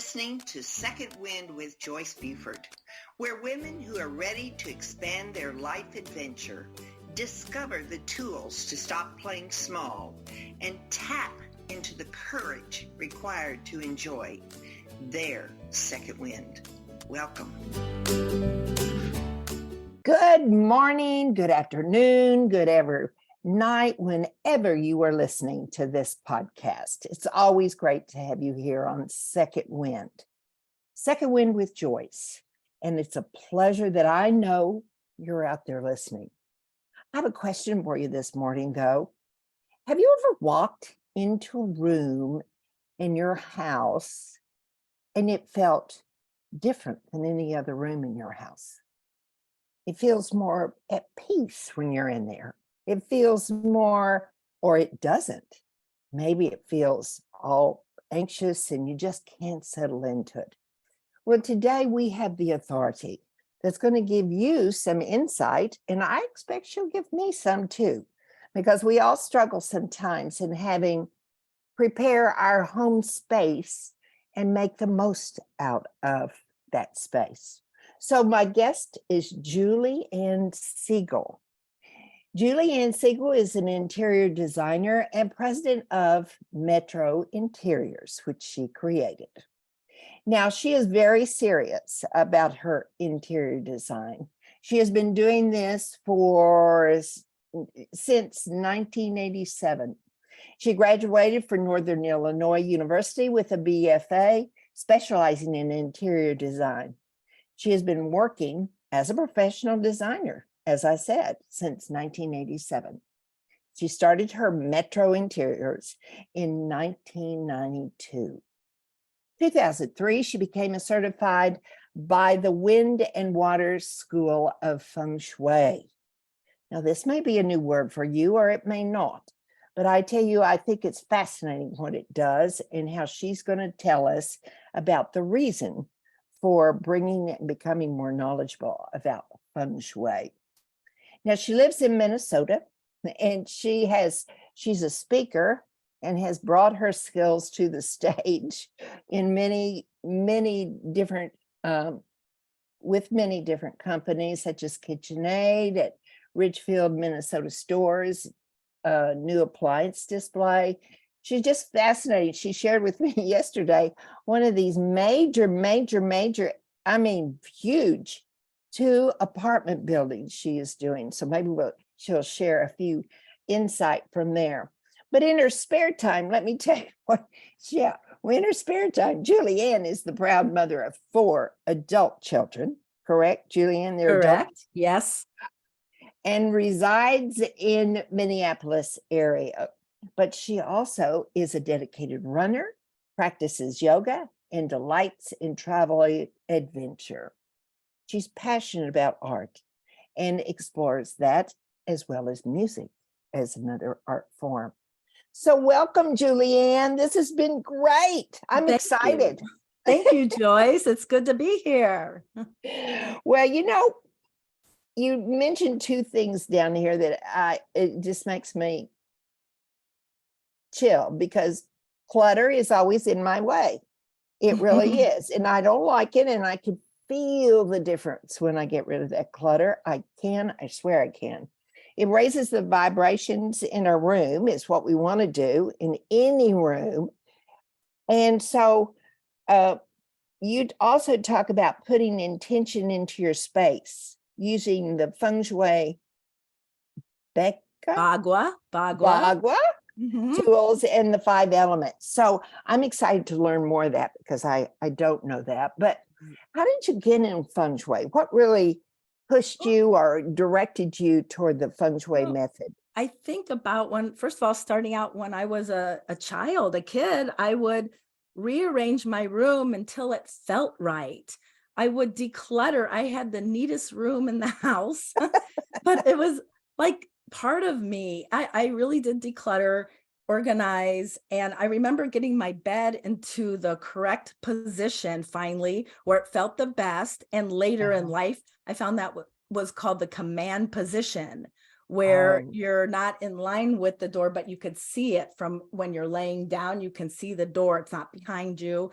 listening to Second Wind with Joyce Buford, where women who are ready to expand their life adventure discover the tools to stop playing small and tap into the courage required to enjoy their second wind. Welcome. Good morning, good afternoon, good night, whenever you are listening to this podcast. It's always great to have you here on Second Wind. Second Wind with Joyce. And it's a pleasure that I know you're out there listening. I have a question for you this morning, though. Have you ever walked into a room in your house and it felt different than any other room in your house? It feels more at peace when you're in there. It feels more, or it doesn't. Maybe it feels all anxious and you just can't settle into it. Well, today we have the authority that's going to give you some insight, and I expect she'll give me some too, because we all struggle sometimes in prepare our home space and make the most out of that space. So my guest is Ann Segal. Ann Segal is an interior designer and president of Metro Interiors, which she created. Now, she is very serious about her interior design. She has been doing this since 1987. She graduated from Northern Illinois University with a BFA, specializing in interior design. She has been working as a professional designer, as I said, since 1987. She started her Metro Interiors in 1992. 2003, she became certified by the Wind and Water School of Feng Shui. Now, this may be a new word for you, or it may not. But I tell you, I think it's fascinating what it does and how she's going to tell us about the reason for bringing and becoming more knowledgeable about feng shui. Now, she lives in Minnesota, and she's a speaker and has brought her skills to the stage in many different, with many different companies, such as KitchenAid at Ridgefield, Minnesota stores, new appliance display. She's just fascinating. She shared with me yesterday one of these major, huge 2 apartment buildings she is doing. So maybe she'll share a few insight from there. But in her spare time, let me tell you in her spare time, Ann is the proud mother of 4 adult children. Correct, Ann? They're correct. Adult? Yes. And resides in Minneapolis area. But she also is a dedicated runner, practices yoga, and delights in travel adventure. She's passionate about art and explores that, as well as music as another art form. So welcome, Ann. This has been great. I'm excited. Thank you, Joyce. It's good to be here. Well, you mentioned 2 things down here that it just makes me chill, because clutter is always in my way. It really is. And I don't like it. And I can feel the difference when I get rid of that clutter. I swear I can. It raises the vibrations in a room, is what we want to do in any room. And so you'd also talk about putting intention into your space using the feng shui Bagua. Tools and the 5 elements. So I'm excited to learn more of that, because I don't know that. But how did you get in feng shui? What really pushed you or directed you toward the feng shui method? I think about first of all, starting out when I was a kid, I would rearrange my room until it felt right. I would declutter. I had the neatest room in the house, but it was like part of me. I really did declutter, organize. And I remember getting my bed into the correct position finally, where it felt the best. And later in life, I found that was called the command position, where Oh, you're not in line with the door, but you could see it from when you're laying down. You can see the door, it's not behind you.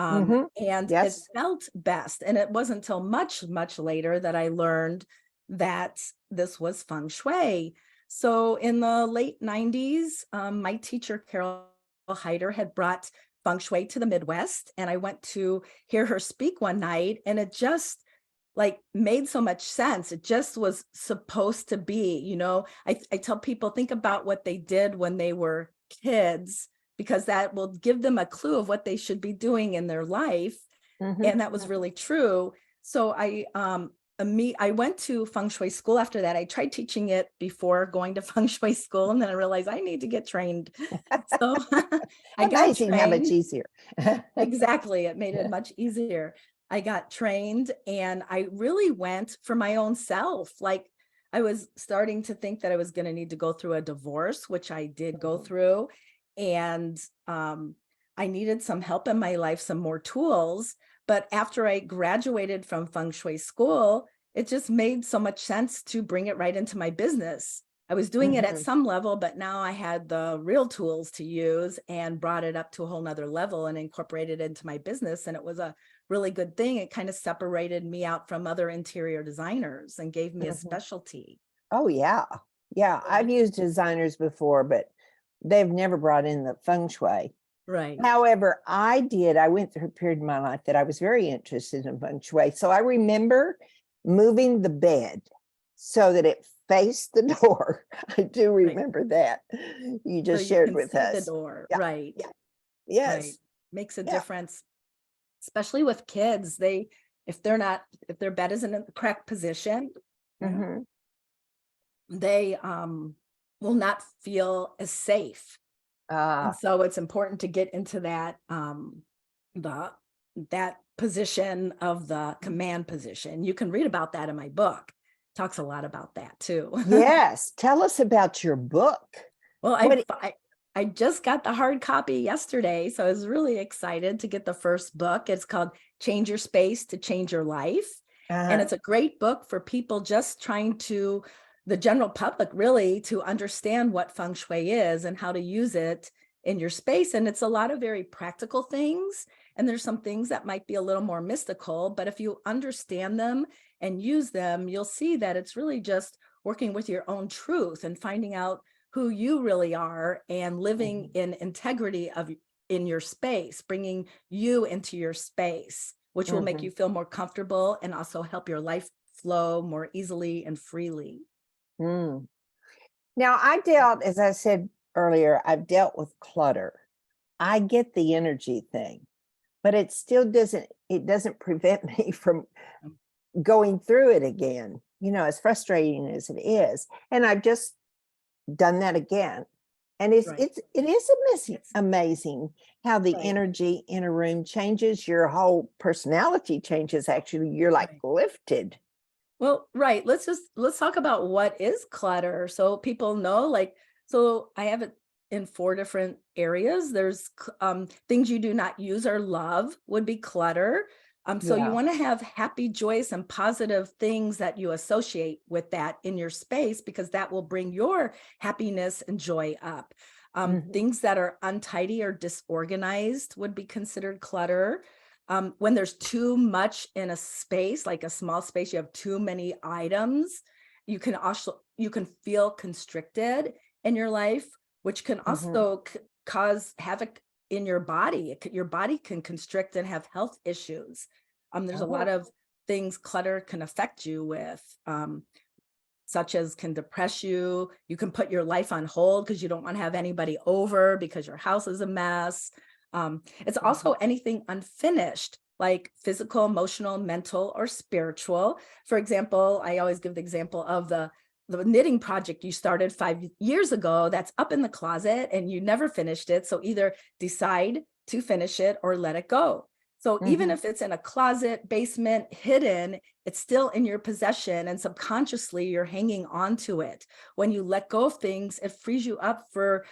mhm. And it Yes. felt best. And it wasn't until much, much later that I learned that this was feng shui. So in the late 90s, my teacher, Carol Hyder, had brought feng shui to the Midwest. And I went to hear her speak one night, and it just like made so much sense. It just was supposed to be, I tell people, think about what they did when they were kids, because that will give them a clue of what they should be doing in their life. Mhm. And that was really true. So I went to feng shui school after that. I tried teaching it before going to feng shui school, and then I realized I need to get trained. So I got Amazing how much trained. easier. Exactly. It made it Yeah. much easier. I got trained, and I really went for my own self. Like, I was starting to think that I was going to need to go through a divorce, which I did go Mhm. through. And I needed some help in my life, some more tools. But after I graduated from feng shui school, it just made so much sense to bring it right into my business. I was doing it at Mhm. some level, but now I had the real tools to use and brought it up to a whole nother level and incorporated it into my business. And it was a really good thing. It kind of separated me out from other interior designers and gave me a Mhm. specialty. Oh, yeah. Yeah, Yeah. I've used designers before, but they've never brought in the feng shui. Right. However, I went through a period in my life that I was very interested in feng shui. So I remember moving the bed so that it faced the door. I do Right. remember that. You So just you shared can with see the us. door. Yeah, Right. yeah, Right. yes, Makes a yeah. difference, especially with kids. If their bed isn't in the correct position, yeah, Mhm. they will not feel as safe. And Ah, so it's important to get into the that position of the command position. You can read about that in my book. Talks a lot about that too. yes. Tell us about your book. Well, What I just got the hard copy yesterday, so I was really excited to get the first book. It's called Change Your Space to Change Your Life. And uh-huh. it's a great book for people just trying to, the general public really, to understand what feng shui is and how to use it in your space. And it's a lot of very practical things. And there's some things that might be a little more mystical, but if you understand them and use them, you'll see that it's really just working with your own truth and finding out who you really are and living Mhm, in integrity of in your space, bringing you into your space, which will make mhm. you feel more comfortable and also help your life flow more easily and freely. Mm. Now, I dealt, as I said earlier, I've dealt with clutter. I get the energy thing, but it doesn't prevent me from going through it again, as frustrating as it is. And I've just done that again. And it's Right. it's it is amazing It's amazing how the right. energy in a room changes, your whole personality changes, actually, you're, like, Right. lifted. Well, right. Let's talk about what is clutter so people know. So I have it in four different areas. There's things you do not use or love would be clutter. So you Yeah. want to have happy, joyous, and positive things that you associate with that in your space, because that will bring your happiness and joy up. Mhm, Things that are untidy or disorganized would be considered clutter. When there's too much in a space, like a small space, you have too many items, you can feel constricted in your life, which can mhm, also cause havoc in your body. Your body can constrict and have health issues. There's a lot oh, of things clutter can affect you with. Such as can depress you. You can put your life on hold because you don't want to have anybody over because your house is a mess. It's also mhm, anything unfinished, like physical, emotional, mental, or spiritual. For example, I always give the example of the knitting project you started 5 years ago that's up in the closet and you never finished it. So either decide to finish it or let it go. So even mhm, if it's in a closet, basement, hidden, it's still in your possession and subconsciously you're hanging on to it. When you let go of things, it frees you up for,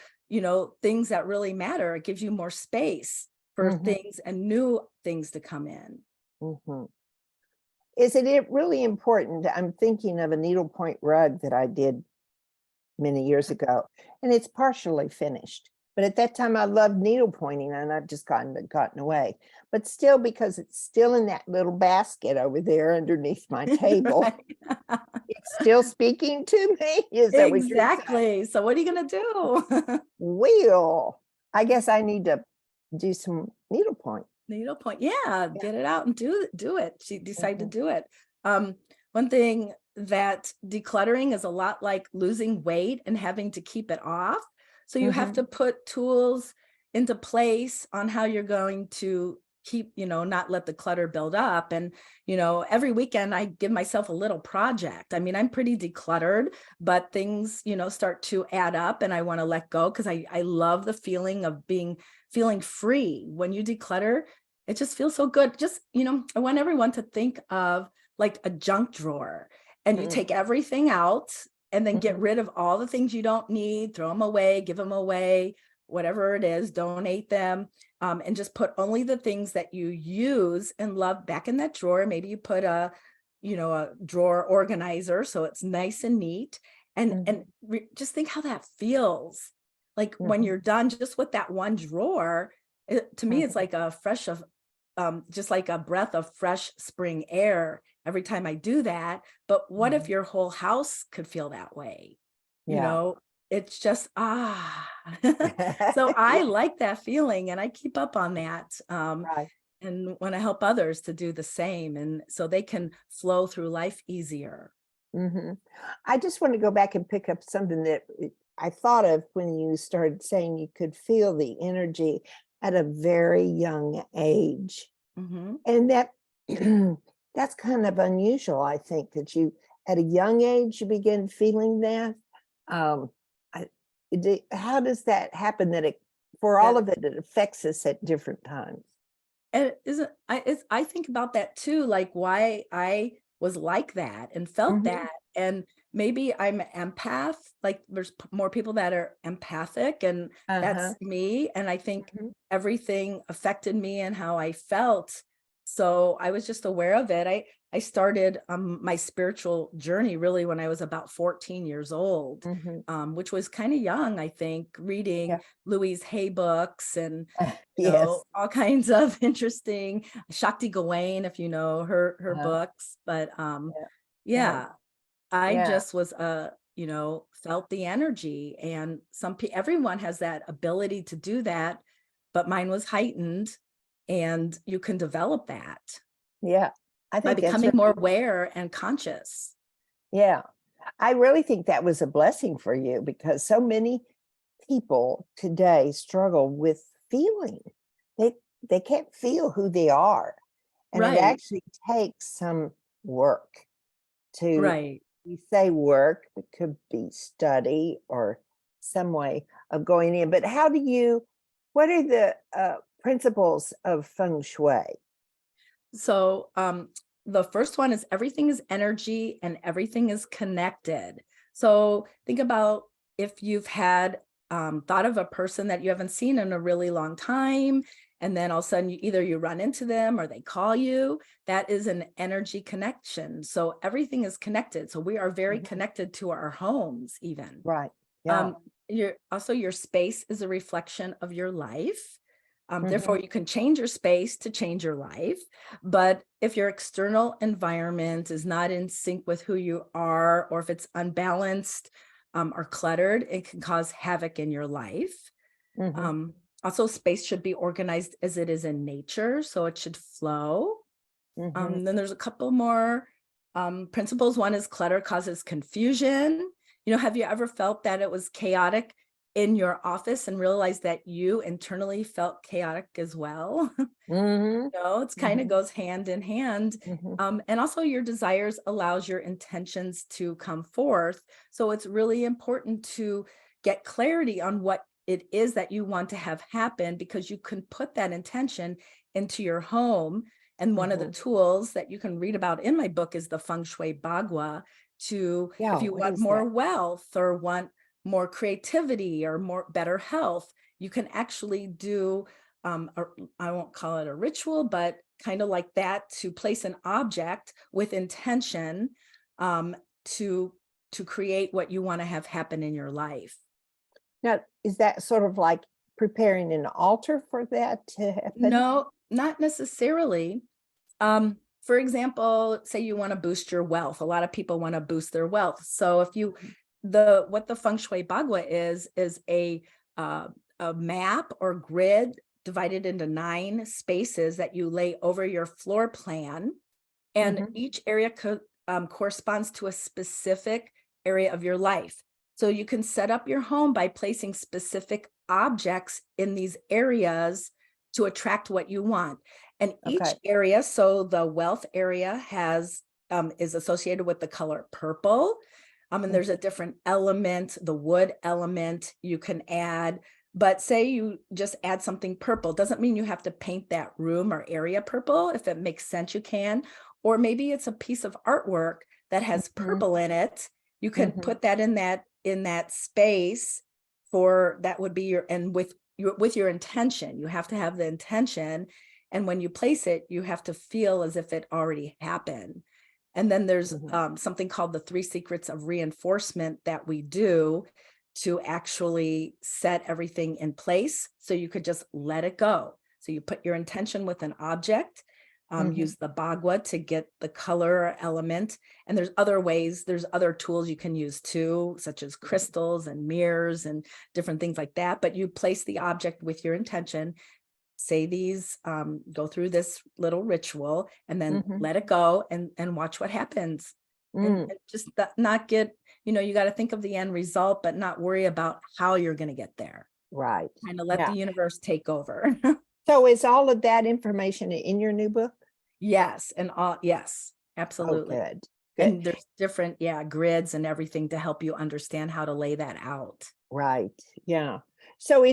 things that really matter. It gives you more space for mhm, things and new things to come in. mhm. Is it really important? I'm thinking of a needlepoint rug that I did many years ago, and it's partially finished. But at that time, I loved needle pointing, and I've just gotten away. But still, because it's still in that little basket over there underneath my table, Right. it's still speaking to me. Is that what you're saying? Exactly. So what are you gonna do? Well, I guess I need to do some needlepoint. Needlepoint. Yeah, Yeah. get it out and do it. She decided to Mhm, do it. Um, One thing that decluttering is a lot like losing weight and having to keep it off. So you have mhm, to put tools into place on how you're going to keep, not let the clutter build up. And, every weekend I give myself a little project. I mean, I'm pretty decluttered, but things, start to add up and I want to let go because I love the feeling of feeling free. When you declutter, it just feels so good. Just, I want everyone to think of like a junk drawer and you mhm, take everything out and then get mhm, rid of all the things you don't need, throw them away, give them away, whatever it is, donate them, and just put only the things that you use and love back in that drawer. Maybe you put a drawer organizer so it's nice and neat. And mhm, just think how that feels. Like when mhm, you're done just with that one drawer, to me, it's mhm. like a fresh of just like a breath of fresh spring air every time I do that. But what if Mhm. your whole house could feel that way? You Yeah. know, it's just, so I Yeah, like that feeling and I keep up on that. right. And want to help others to do the same. And so they can flow through life easier. Mhm. I just want to go back and pick up something that I thought of when you started saying you could feel the energy at a very young age. Hmm. And that that's kind of unusual, I think, that you at a young age you begin feeling that. Um, I, how does that happen that it for all That of it, it affects us at different times? And it isn't I think about that too, like why I was like that and felt Mhm. that. And maybe I'm an empath, like there's more people that are empathic, and Uh-huh. that's me. And I think Mhm. everything affected me and how I felt. So I was just aware of it. I started my spiritual journey really when I was about 14 years old, Mhm. which was kind of young, I think, reading Yeah. Louise Hay books and Yes. all kinds of interesting Shakti Gawain, if you know her Uh-huh. books. But Yeah. Yeah. yeah, I Yeah. just was felt the energy, and everyone has that ability to do that, but mine was heightened, and you can develop that Yeah. I by think that's becoming right. more aware and conscious. Yeah. I really think that was a blessing for you because so many people today struggle with feeling. They they can't feel who they are. And it Right, actually takes some work to right. you say work, it could be study or some way of going in. But how do you what are the principles of feng shui? So, the first one is everything is energy and everything is connected. So, think about if you've had thought of a person that you haven't seen in a really long time, and then all of a sudden you run into them or they call you. That is an energy connection. So everything is connected. So we are very Mhm. connected to our homes, even. Right. Yeah. Um, your space is a reflection of your life. Therefore, Mhm. you can change your space to change your life. But if your external environment is not in sync with who you are, or if it's unbalanced or cluttered, it can cause havoc in your life. Mhm. Um, Also, space should be organized as it is in nature, so it should flow. Mhm. Then there's a couple more principles. One is clutter causes confusion. Have you ever felt that it was chaotic in your office and realized that you internally felt chaotic as well? Mhm. It's kind of Mhm. goes hand in hand. Mhm. And also your desires allows your intentions to come forth. So it's really important to get clarity on what it is that you want to have happen, because you can put that intention into your home. And one of the Mhm. tools that you can read about in my book is the feng shui bagua, to Yeah, if you what want is more that? wealth or want more creativity or more better health, you can actually do I won't call it a ritual, but kind of like that, to place an object with intention, um, to to create what you want to have happen in your life. Now, is that sort of like preparing an altar for that to happen? No, not necessarily. For example, say you want to boost your wealth. A lot of people want to boost their wealth. So if you, what the feng shui bagua is a map or grid divided into 9 spaces that you lay over your floor plan, and each area corresponds to a specific area of your life. So you can set up your home by placing specific objects in these areas to attract what you want. And each area, so the wealth area has is associated with the color purple. And there's a different element, the wood element you can add. But say you just add something purple, doesn't mean you have to paint that room or area purple. If it makes sense, you can. Or maybe it's a piece of artwork that has purple in it. You can put that in that space for, that would be your, and with your intention. You have to have the intention. And when you place it, you have to feel as if it already happened. And then there's something called the 3 secrets of reinforcement that we do to actually set everything in place. So you could just let it go. So you put your intention with an object, use the bagua to get the color element. And there's other ways, there's other tools you can use too, such as crystals and mirrors and different things like that. But you place the object with your intention, say these, go through this little ritual, and then let it go and watch what happens. And just not get, you got to think of the end result, but not worry about how you're going to get there. Right. Kind of let the universe take over. So is all of that information in your new book? Yes. And yes, absolutely. Oh, good. And there's different, grids and everything to help you understand how to lay that out. Right. Yeah. So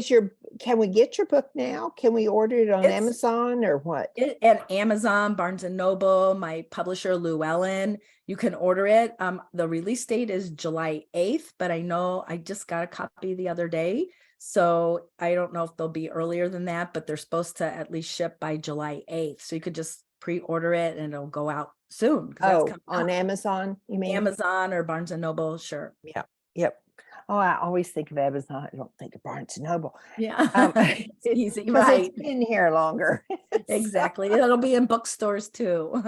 can we get your book now? Can we order it on Amazon or what? At Amazon, Barnes and Noble, my publisher, Llewellyn, you can order it. The release date is July 8th, but I know I just got a copy the other day. So I don't know if they'll be earlier than that, but they're supposed to at least ship by July 8th. So you could just pre-order it and it'll go out soon. Oh, on Amazon, you mean? Amazon or Barnes and Noble, sure. Yeah. Yep. Oh, I always think of Amazon. I don't think of Barnes and Noble. Yeah. It's easy, right? It's been here longer. Exactly. It'll be in bookstores too.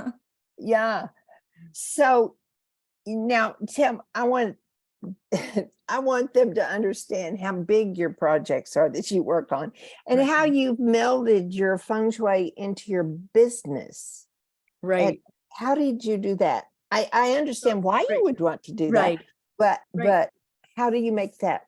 Yeah. So now, Tim, I want them to understand how big your projects are that you work on and how you've melded your feng shui into your business. Right. And how did you do that? I understand why you would want to do that, but how do you make that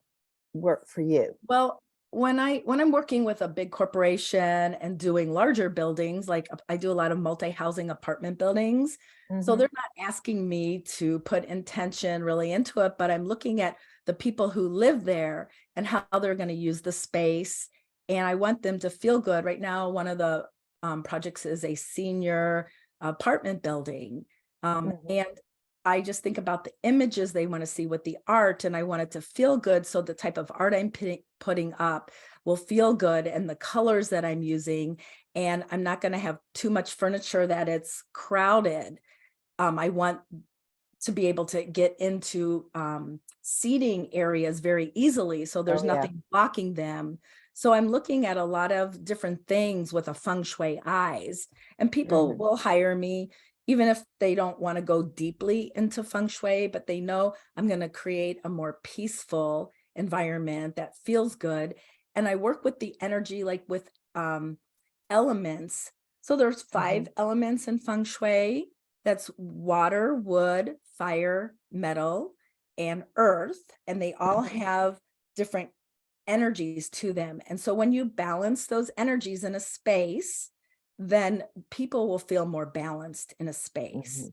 work for you? Well, when I'm working with a big corporation and doing larger buildings, like I do a lot of multi-housing apartment buildings. So they're not asking me to put intention really into it, but I'm looking at the people who live there and how they're going to use the space. And I want them to feel good. Right now, one of the projects is a senior apartment building. And I just think about the images they want to see with the art, and I want it to feel good. So the type of art I'm putting up will feel good, and the colors that I'm using, and I'm not going to have too much furniture that it's crowded. I want to be able to get into seating areas very easily, so there's nothing blocking them. So I'm looking at a lot of different things with a feng shui eyes, and people will hire me even if they don't want to go deeply into feng shui, but they know I'm going to create a more peaceful environment that feels good. And I work with the energy, like with elements. So there's 5 elements in feng shui. That's water, wood, fire, metal, and earth. And they all have different energies to them. And so when you balance those energies in a space, then people will feel more balanced in a space.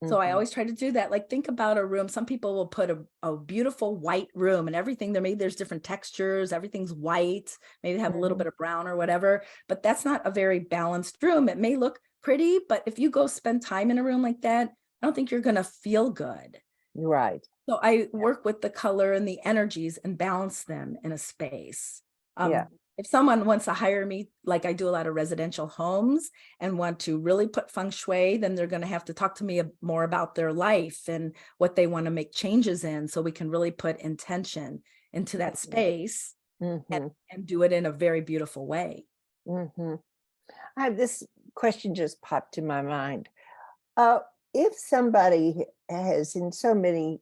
So I always try to do that. Like, think about a room. Some people will put a beautiful white room and everything. There's different textures. Everything's white. Maybe have a little bit of brown or whatever, but that's not a very balanced room. It may look pretty, but if you go spend time in a room like that, I don't think you're going to feel good. Right. So I work with the color and the energies and balance them in a space. if someone wants to hire me, like I do a lot of residential homes and want to really put feng shui, then they're going to have to talk to me more about their life and what they want to make changes in, so we can really put intention into that space Mm-hmm. and do it in a very beautiful way. Mm-hmm. This question just popped in my mind. Uh, if somebody has, and so many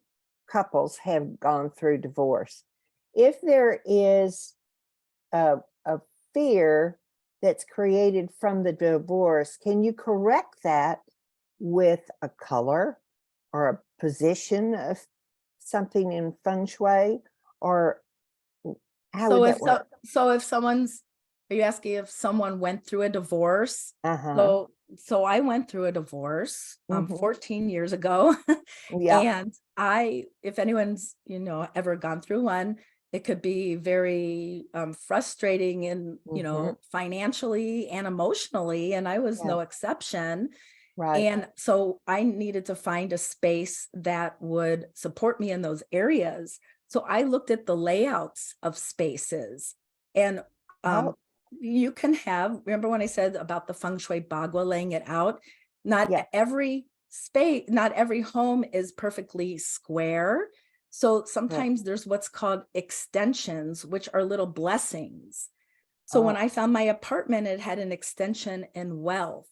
couples have gone through divorce, if there is a fear that's created from the divorce, can you correct that with a color or a position of something in feng shui? Or how So would if that work? if someone's, are you asking if someone went through a divorce? Uh-huh. So I went through a divorce Mm-hmm. 14 years ago. Yeah. And if anyone's, ever gone through one, it could be very frustrating and, Mm-hmm. financially and emotionally. And I was Yeah. no exception. Right. And so I needed to find a space that would support me in those areas. So I looked at the layouts of spaces, and Oh, you can have, remember when I said about the feng shui bagua laying it out? Not yeah. every space, not every home is perfectly square. So Right. sometimes there's what's called extensions, which are little blessings. So when Oh. I found my apartment, it had an extension in wealth.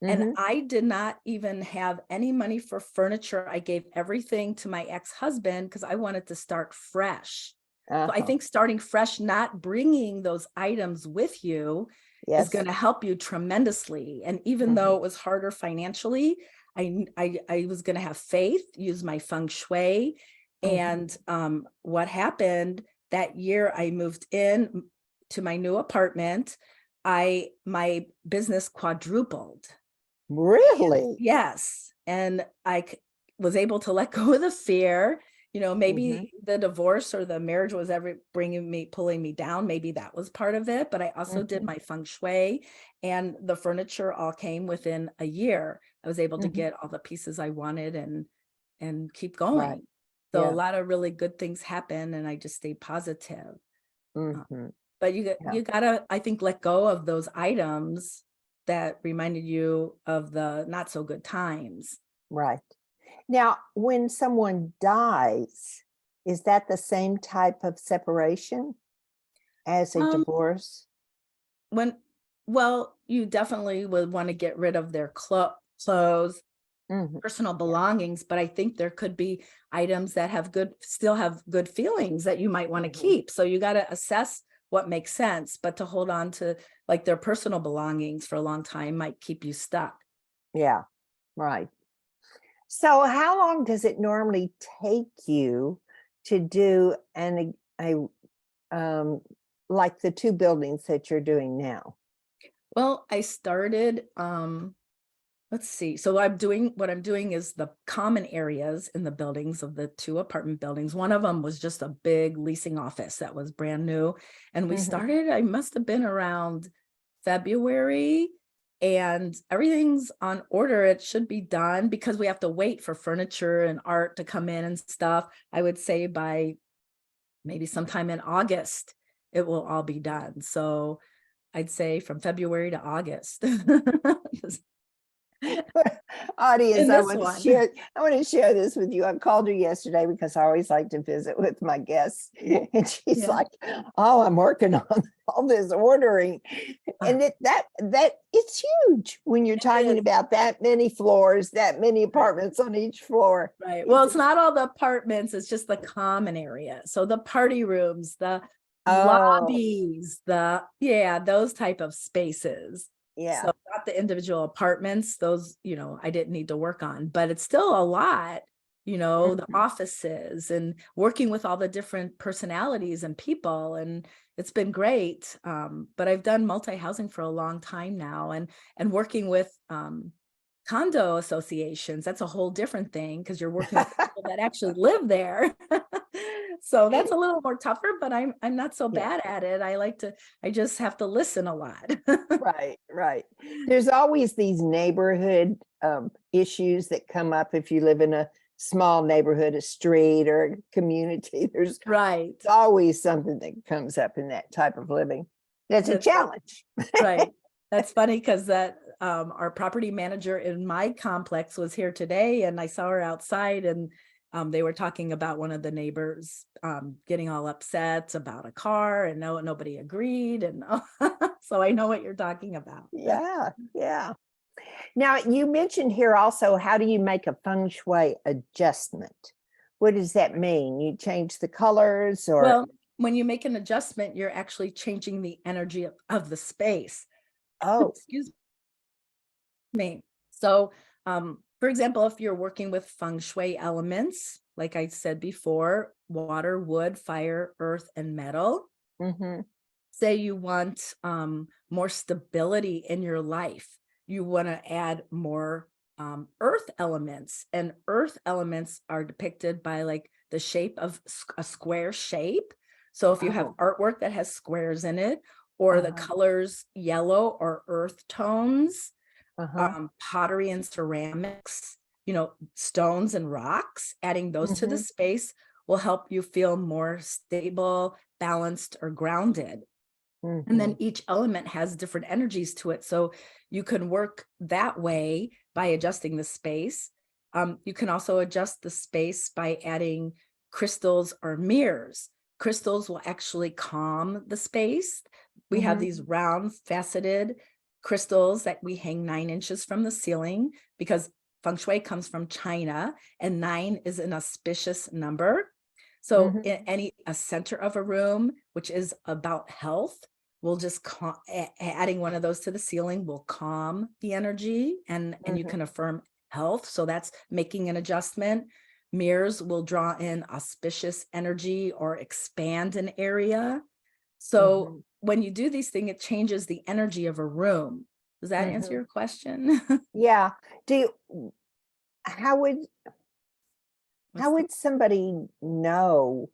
And Mm-hmm. I did not even have any money for furniture. I gave everything to my ex-husband because I wanted to start fresh. So I Uh-huh. think starting fresh, not bringing those items with you, is Yes. going to help you tremendously. And even Mm-hmm. though it was harder financially, I was going to have faith, use my feng shui. Mm-hmm. And what happened that year, I moved in to my new apartment. My business quadrupled. Really? Yes, and was able to let go of the fear. Mm-hmm. Maybe the divorce or the marriage was ever pulling me down. Maybe that was part of it, but I also did Mm-hmm. my feng shui, and the furniture all came within a year. I was able to Mm-hmm. get all the pieces I wanted and keep Right. going. So a Yeah. lot of really good things happen, and I just stayed positive. Uh, Mm-hmm. but Yeah. you gotta, I think, let go of those items that reminded you of the not so good times. Right. Now, when someone dies, is that the same type of separation as a Um, divorce? when Well, you definitely would want to get rid of their clothes, Mhm. personal Yeah. belongings, but I think there could be items that still have good feelings that you might want to Mhm. keep. So you got to assess what makes sense, but to hold on to like their personal belongings for a long time might keep you stuck. Yeah. Right. So how long does it normally take you to do a um like the two buildings that you're doing now? Well, I started, let's see. So what I'm doing is the common areas in the buildings of the two apartment buildings. One of them was just a big leasing office that was brand new. And we Mhm. started, I must have been around February, and everything's on order. It should be done because we have to wait for furniture and art to come in and stuff. I would say by maybe sometime in August, it will all be done. So I'd say from February to August. Audience, In this one. I want to share this with you. I called her yesterday because I always like to visit with my guests. And she's Yeah. like, "Oh, I'm working on all this ordering." Uh, And that it's huge when you're it talking is. about that many floors, that many Right. apartments on each floor. Right. Well, It's it's not all the apartments, it's just the common area. So the party rooms, the oh, lobbies, those type of spaces. So yeah. not the individual apartments, those, I didn't need to work on, but it's still a lot, the Mhm. offices and working with all the different personalities and people. And it's been great. But I've done multi-housing for a long time now, and working with condo associations, that's a whole different thing because you're working with people that actually live there. So that's a little more tougher, but I'm not so Yeah. bad at it. I just have to listen a lot. Right, right. There's always these neighborhood issues that come up if you live in a small neighborhood, a street, or a community. There's Right. always something that comes up in that type of living. That's a That's so challenge. right. That's funny because that our property manager in my complex was here today, and I saw her outside, and they were talking about one of the neighbors getting all upset about a car, and nobody agreed, and so I know what you're talking about. Yeah, yeah. Now, you mentioned here also, how do you make a feng shui adjustment? What does that mean? You change the colors or? Well, when you make an adjustment, you're actually changing the energy of the space. Oh, Excuse me. So, for example, if you're working with feng shui elements, like I said before, water, wood, fire, earth, and metal, mm-hmm, say you want more stability in your life, you want to add more earth elements, and earth elements are depicted by like the shape of a square shape. So if you have oh, artwork that has squares in it, or the uh-huh, colors yellow or earth tones, uh-huh, pottery and ceramics, stones and rocks, adding those to the mm-hmm, space will help you feel more stable, balanced, or grounded. And mm-hmm, then each element has different energies to it. So you can work that way by adjusting the space. You can also adjust the space by adding crystals or mirrors. Crystals will actually calm the space. We have mm-hmm, these round, faceted crystals that we hang 9 inches from the ceiling, because feng shui comes from China, and 9 is an auspicious number. So mm-hmm, in a center of a room, which is about health, we'll just adding one of those to the ceiling will calm the energy, and you mm-hmm, can affirm health. So that's making an adjustment. Mirrors will draw in auspicious energy or expand an area. So mm-hmm, when you do these things, it changes the energy of a room. Does that answer mm-hmm. your question? Yeah. Do you, how would What's how the would somebody know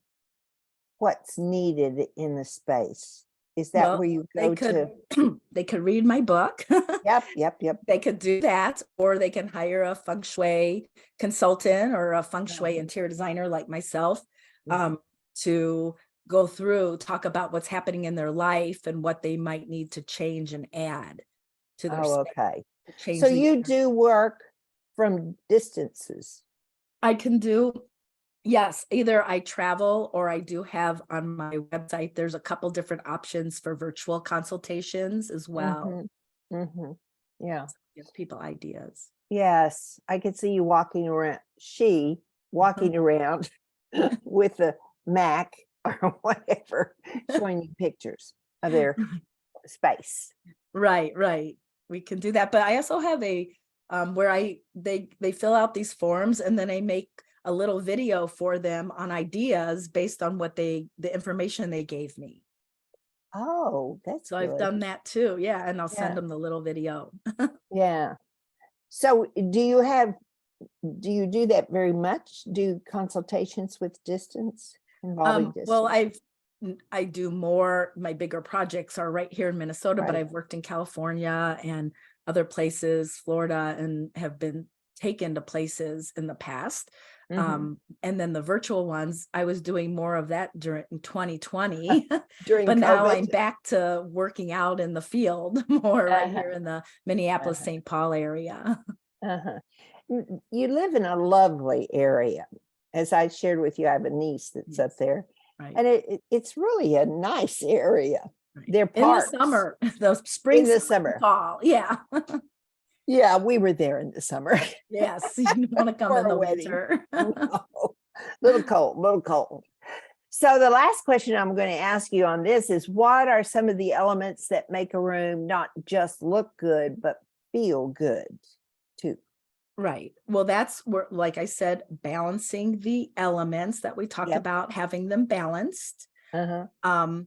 what's needed in the space? Is that Well, where you they go could to? they could read my book. Yep, yep, yep. They could do that, or they can hire a feng shui consultant or a feng Uh, shui interior designer like myself, mhm. to go through, talk about what's happening in their life and what they might need to change and add to their Oh, space okay. to So change the you energy. do work from distances. I can do, yes, either I travel, or I do have on my website, there's a couple different options for virtual consultations as well. Mhm, mhm. Yeah. Give people ideas. Yes, I could see you walking around, she Mhm. walking around with a Mac or whatever, showing you pictures of their space. Right, right. We can do that. But I also have a where they fill out these forms, and then I make a little video for them on ideas based on the information they gave me. Oh, that's So I've good. done that too. Yeah, and I'll send Yeah, them the little video. yeah. So do you do that very much? Do consultations with distance, involving Well, distance? I do more, my bigger projects are right here in Minnesota, but Right. I've worked in California and other places, Florida, and have been taken to places in the past. Mhm. And then the virtual ones, I was doing more of that during 2020, During but now COVID? I'm back to working out in the field more right Uh-huh, here in the Minneapolis, uh-huh, St. Paul area. uh-huh. You live in a lovely area. As I shared with you, I have a niece that's up Yes, there, right. and it's really a nice area. Right. There are In the parks summer, the spring, in the summer, and summer. fall. Yeah. Yeah, we were there in the summer Yes. You don't want to come for in a the wedding. winter. No, little cold, little cold. So the last question I'm going to ask you on this is, what are some of the elements that make a room not just look good, but feel good too? Right. Well, that's where, like I said, balancing the elements that we talked Yep. about, having them balanced. Uh-huh. Um,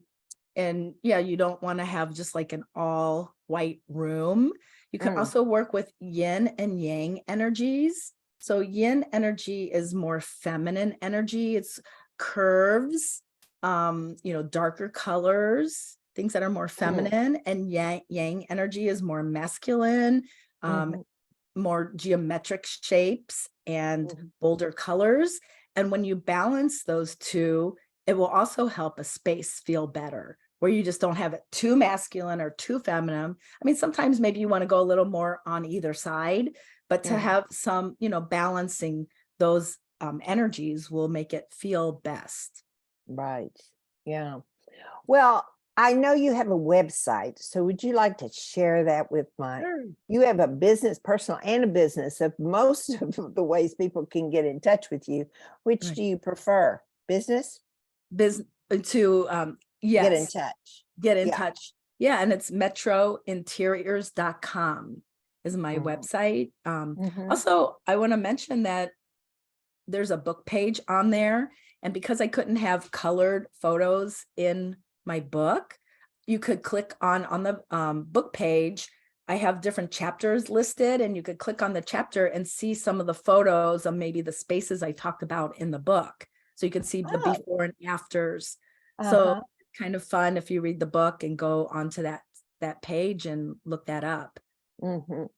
and yeah, you don't want to have just like an all white room. You can Mm. also work with yin and yang energies. So yin energy is more feminine energy. It's curves, darker colors, things that are more Mm. feminine, and yang energy is more masculine, um, Mhm. more geometric shapes and Mhm. bolder colors. And when you balance those two, it will also help a space feel better, where you just don't have it too masculine or too feminine. I mean, sometimes maybe you want to go a little more on either side, but to have some, balancing those energies will make it feel best. Right. Yeah. Well, I know you have a website, so would you like to share that with Sure. you have a business, personal and a business, of most of the ways people can get in touch with you. Which Right. do you prefer? Business? Business to Get in yes, touch. get in Yeah. touch. Yeah, and it's metrointeriors.com is my website. Mhm. Also, I want to mention that there's a book page on there. And because I couldn't have colored photos in my book, you could click on the book page. I have different chapters listed, and you could click on the chapter and see some of the photos of maybe the spaces I talked about in the book. So you can see the Oh, before and afters. So uh-huh. kind of fun if you read the book and go onto that page and look that up. Mhm.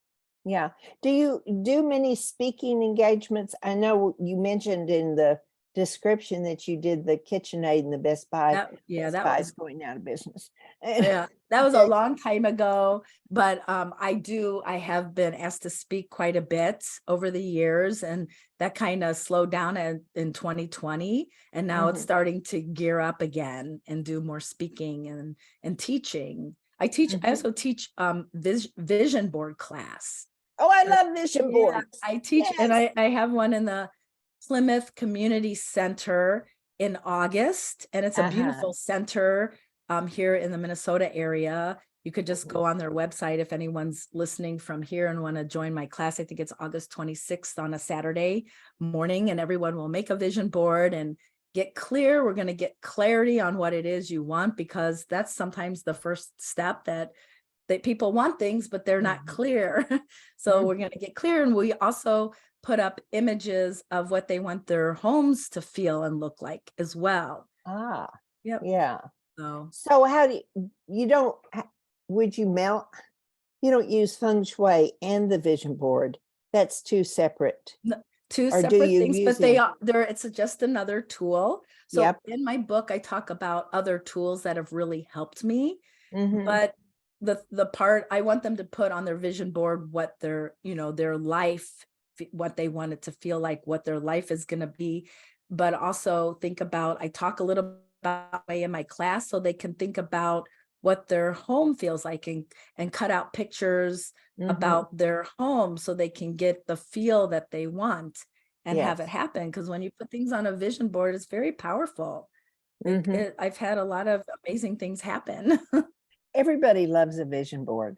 Yeah. Do you do many speaking engagements? I know you mentioned in the description that you did the KitchenAid and the Best Buy. Best That Buy is was going out of business. Yeah, that was a long time ago, but I have been asked to speak quite a bit over the years, and that kind of slowed down in 2020, and now it's Mhm. starting to gear up again and do more speaking and teaching. I Mhm. also teach vision board class. Oh, I So, love vision yeah, boards. I teach, and Yes. I have one in the Plymouth Community Center in August, and it's a Uh-huh. beautiful center here in the Minnesota area. You could just Mhm. go on their website if anyone's listening from here and want to join my class. I think it's August 26th on a Saturday morning, and everyone will make a vision board and get clear. We're going to get clarity on what it is you want, because that's sometimes the first step, that people want things, but they're not Mhm. clear. So Mhm. we're going to get clear. And we also put up images of what they want their homes to feel and look like as well. Ah, Yep. yeah. So So how do you don't would you melt? You don't use feng shui and the vision board. That's two separate. two Or do separate you things, use but they them? are there. It's just another tool. So Yep. in my book, I talk about other tools that have really helped me. Mhm. But the part I want them to put on their vision board what their life, what they want it to feel like, what their life is going to be, but also think about, I talk a little about in my class, so they can think about what their home feels like, and cut out pictures Mhm. about their home so they can get the feel that they want and have it Yes. happen. Because when you put things on a vision board, it's very powerful. Mhm. I've had a lot of amazing things happen. Everybody loves a vision board.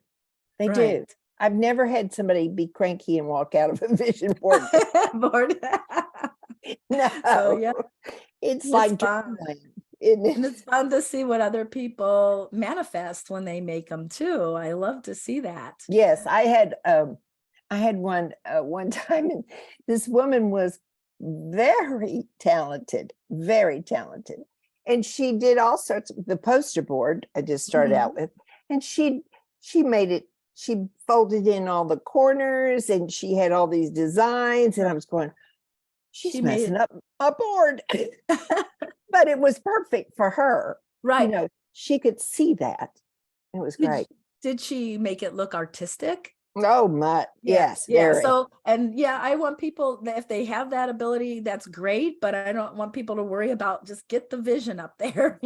They do. Right. I've never had somebody be cranky and walk out of a vision board. Bored. So No. yeah, It's it's like fun. dreamland, isn't And it? it's fun to see what other people manifest when they make them too. I love to see that. Yes, I had one one time, and this woman was very talented, and she did all sorts of the poster board I just started out Mhm. with, and she made it. She folded in all the corners, and she had all these designs, and I Right. was going, She she's made messing it. up a board, but it was perfect for her. You Right. know, she could see that. It was Did great. did she make it look artistic? Oh, my, Yeah, yes, yeah. very. So, and yeah, I want people that if they have that ability, that's great, but I don't want people to worry about, just get the vision up there,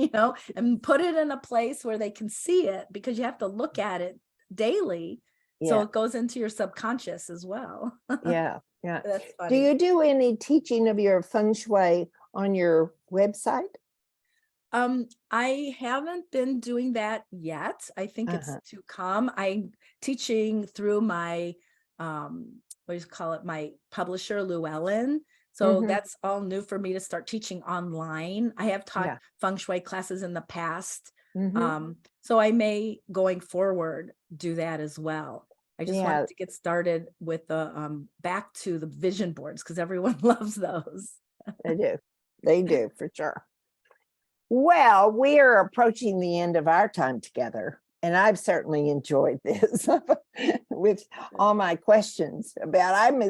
and put it in a place where they can see it, because you have to look at it daily. So Yeah, it goes into your subconscious as well. yeah, yeah. That's Do funny. you do any teaching of your feng shui on your website? I haven't been doing that yet. I think it's Uh-huh. to come. I'm teaching through my what do you call it, my publisher, Llewellyn. So Mhm. that's all new for me to start teaching online. I have taught Yeah. feng shui classes in the past. Mhm. So I may, going forward, do that as well. I just wanted Yeah, to get started with the back to the vision boards, because everyone loves those. they do. They do, for sure. Well, we are approaching the end of our time together, and I've certainly enjoyed this with all my questions about. I'm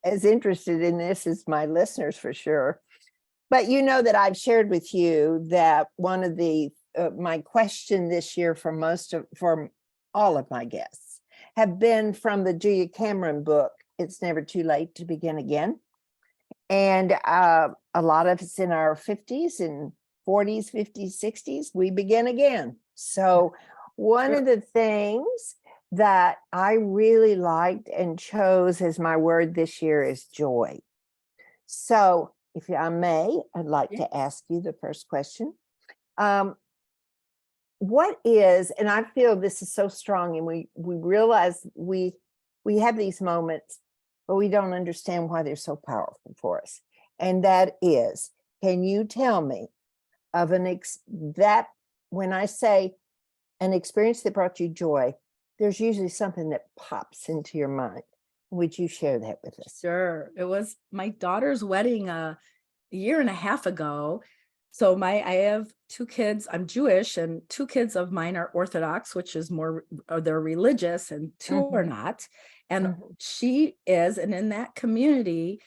as interested in this as my listeners, for sure. But you know that I've shared with you that one of the my question this year from all of my guests have been from the Julia Cameron book, It's Never Too Late to Begin Again. And a lot of us in our 50s and 40s, 50s, 60s, we begin again. So one of the things that I really liked and chose as my word this year is joy. So if I may, I'd like to ask you the first question. What is, and I feel this is so strong, and we realize we have these moments, but we don't understand why they're so powerful for us. And that is, can you tell me of that when I say an experience that brought you joy, there's usually something that pops into your mind. Would you share that with us? Sure. It was my daughter's wedding a year and a half ago. So I have 2 kids. I'm Jewish, and 2 kids of mine are Orthodox, which is more, they're religious, and 2 are not. And she is, and in that community,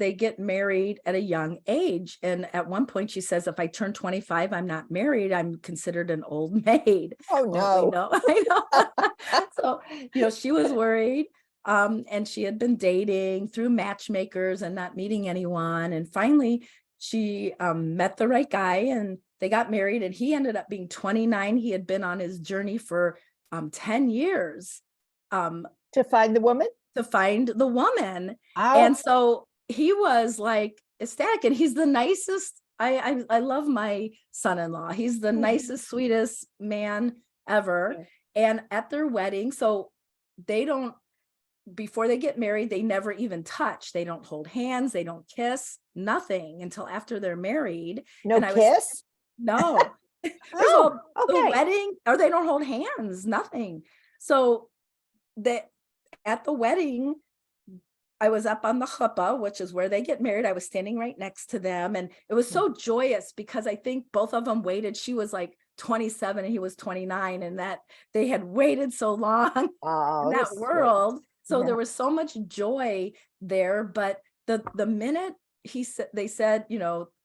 they get married at a young age. And at one point she says, if I turn 25, I'm not married, I'm considered an old maid. Oh no. I know. So, she was worried. And she had been dating through matchmakers and not meeting anyone. And finally she met the right guy, and they got married, and he ended up being 29. He had been on his journey for 10 years. To find the woman? To find the woman. Oh. And so he was like ecstatic, and he's the nicest. I love my son-in-law. He's the nicest, sweetest man ever. And at their wedding, so before they get married, they never even touch. They don't hold hands. They don't kiss, nothing until after they're married. No kiss? No. Oh, the wedding, or they don't hold hands, nothing. So at the wedding, I was up on the chuppah, which is where they get married. I was standing right next to them. And it was so joyous because I think both of them waited. She was like 27 and he was 29, and that they had waited so long in that world. Sweet. So there was so much joy there. But the minute they said,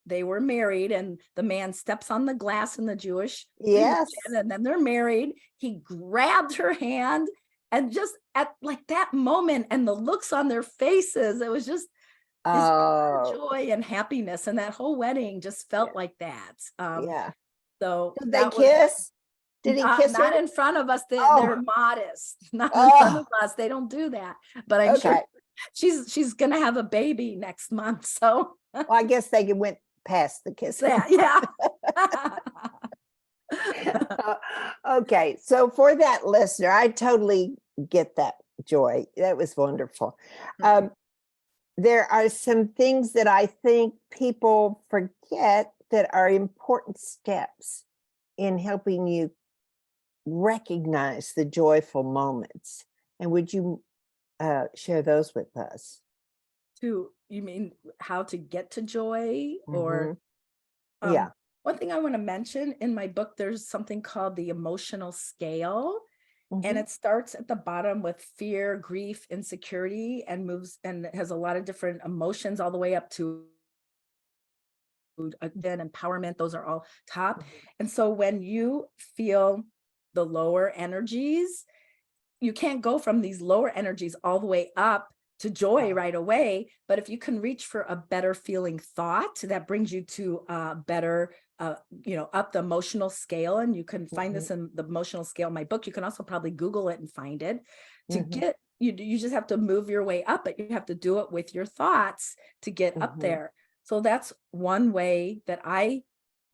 they were married, and the man steps on the glass in the Jewish religion, and then they're married, he grabbed her hand. And just at like that moment and the looks on their faces, it was just joy and happiness. And that whole wedding just felt like that. So did they kiss? Did he kiss her? Not in front of us. They're modest. Not in front of us. They don't do that. But I'm sure she's going to have a baby next month. So well, I guess they went past the kiss. Yeah. Okay, so for that listener, I totally get that joy. That was wonderful. There are some things that I think people forget that are important steps in helping you recognize the joyful moments. And would you share those with us? You mean how to get to joy? Or one thing I want to mention, in my book, there's something called the emotional scale. And it starts at the bottom with fear, grief, insecurity, and moves, and it has a lot of different emotions all the way up to again, empowerment. Those are all top. And so when you feel the lower energies, you can't go from these lower energies all the way up to joy right away. But if you can reach for a better feeling thought, that brings you to a better, up the emotional scale. And you can find this in the emotional scale in my book. You can also probably Google it and find it. To get, you just have to move your way up, but you have to do it with your thoughts to get up there. So that's one way that I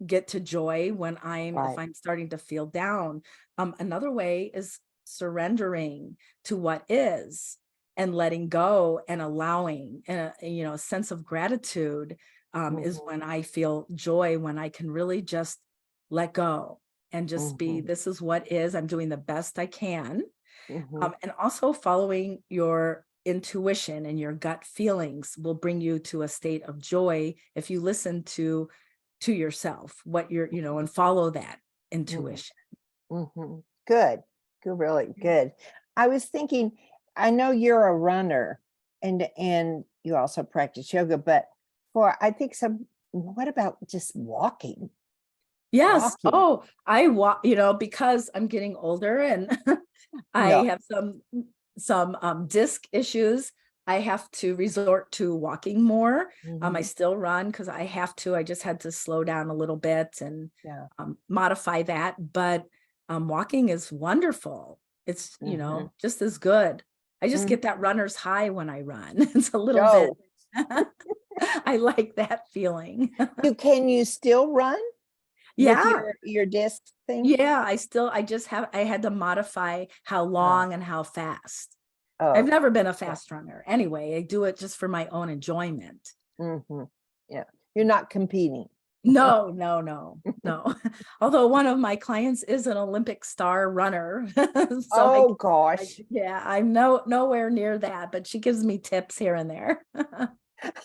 get to joy when if I'm starting to feel down. Another way is surrendering to what is, and letting go and allowing, and a sense of gratitude is when I feel joy, when I can really just let go and just be, this is what is, I'm doing the best I can. And also following your intuition and your gut feelings will bring you to a state of joy if you listen to yourself, what you're, and follow that intuition. Good, really good. I was thinking, I know you're a runner and you also practice yoga, but I think what about just walking? Yes. walking. Oh, I walk, because I'm getting older and I Yeah. have some disc issues. I have to resort to walking more. I Mhm. still run because I have to. I just had to slow down a little bit and Yeah. modify that. But walking is wonderful. It's, Mhm. just as good. I just Mhm. get that runner's high when I run. It's a little bit. Oh, I like that feeling. can you still run with Yeah. your disc thing? Yeah, I had to modify how Oh, long and how fast. I've oh, never been a yeah. fast runner. Anyway, I do it just for my own enjoyment. Mhm. Yeah. You're not competing. No, no, no, no. Although one of my clients is an Olympic star runner. So Oh gosh. yeah, I'm nowhere near that, but she gives me tips here and there.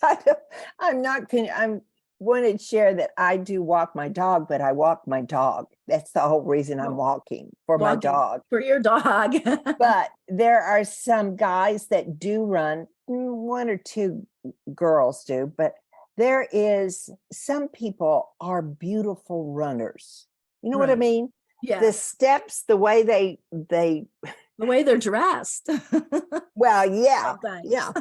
I don't, I'm not I'm wanted to share that I do walk my dog, but I walk my dog. That's the whole reason I'm Well, walking for my walking dog. for your dog. But there are some guys that do run, one or two girls do, but there is some people are beautiful runners. You know what I Right. mean? The Yes. steps, the way they The way they're dressed. well, yeah, Sometimes. yeah.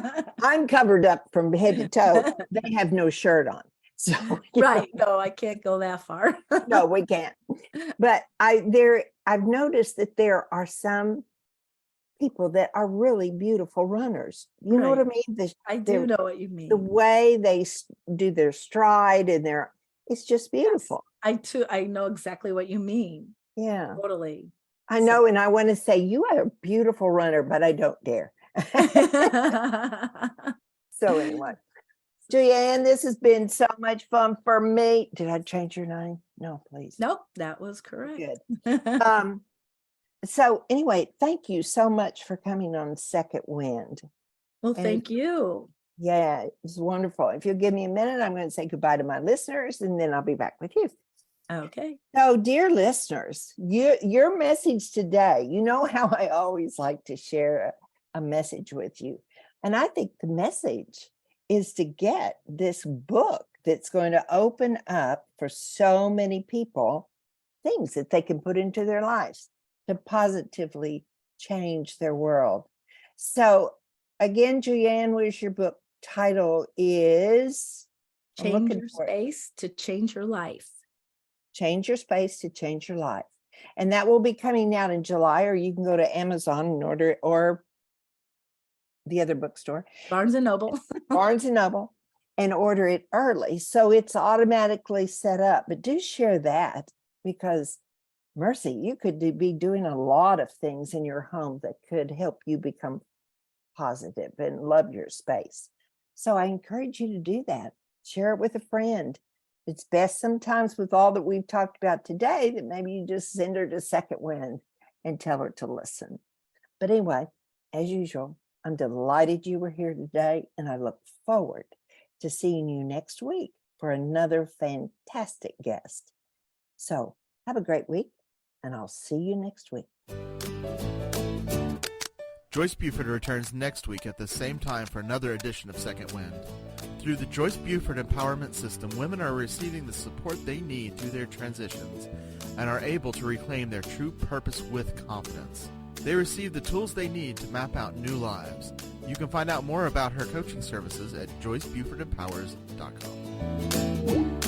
I'm covered up from head to toe. They have no shirt on. So, Right. No, I can't go that far. no, we can't. But I've noticed that there are some people that are really beautiful runners. You know what I Right. mean? I do The know what you the mean. way they do their stride and it's just Yes. beautiful. I know exactly what you mean. Yeah. Totally. I So know, and I want to say you are a beautiful runner, but I don't dare. So anyway, Julianne, this has been so much fun for me. Did I change your name? No, please. Nope, that was correct. Good. Um, so anyway, thank you so much for coming on Second Wind. Well, And thank you. yeah, it was wonderful. If you'll give me a minute, I'm going to say goodbye to my listeners and then I'll be back with you. Okay. So, dear listeners, your message today, you know how I always like to share a message with you. And I think the message is to get this book that's going to open up for so many people things that they can put into their lives to positively change their world. So, again, Julianne, what is your book title? Is I'm Change looking your for it. space to change your life. Change Your Space to Change Your Life. And that will be coming out in July, or you can go to Amazon and order it, or the other bookstore, Barnes and Noble. Barnes and Noble, and order it early. So it's automatically set up. But do share that because, mercy, you could be doing a lot of things in your home that could help you become positive and love your space. So I encourage you to do that. Share it with a friend. It's best sometimes with all that we've talked about today that maybe you just send her to Second Wind and tell her to listen. But anyway, as usual, I'm delighted you were here today, and I look forward to seeing you next week for another fantastic guest. So have a great week, and I'll see you next week. Joyce Buford returns next week at the same time for another edition of Second Wind. Through the Joyce Buford Empowerment System, women are receiving the support they need through their transitions and are able to reclaim their true purpose with confidence. They receive the tools they need to map out new lives. You can find out more about her coaching services at joycebufordempowers.com.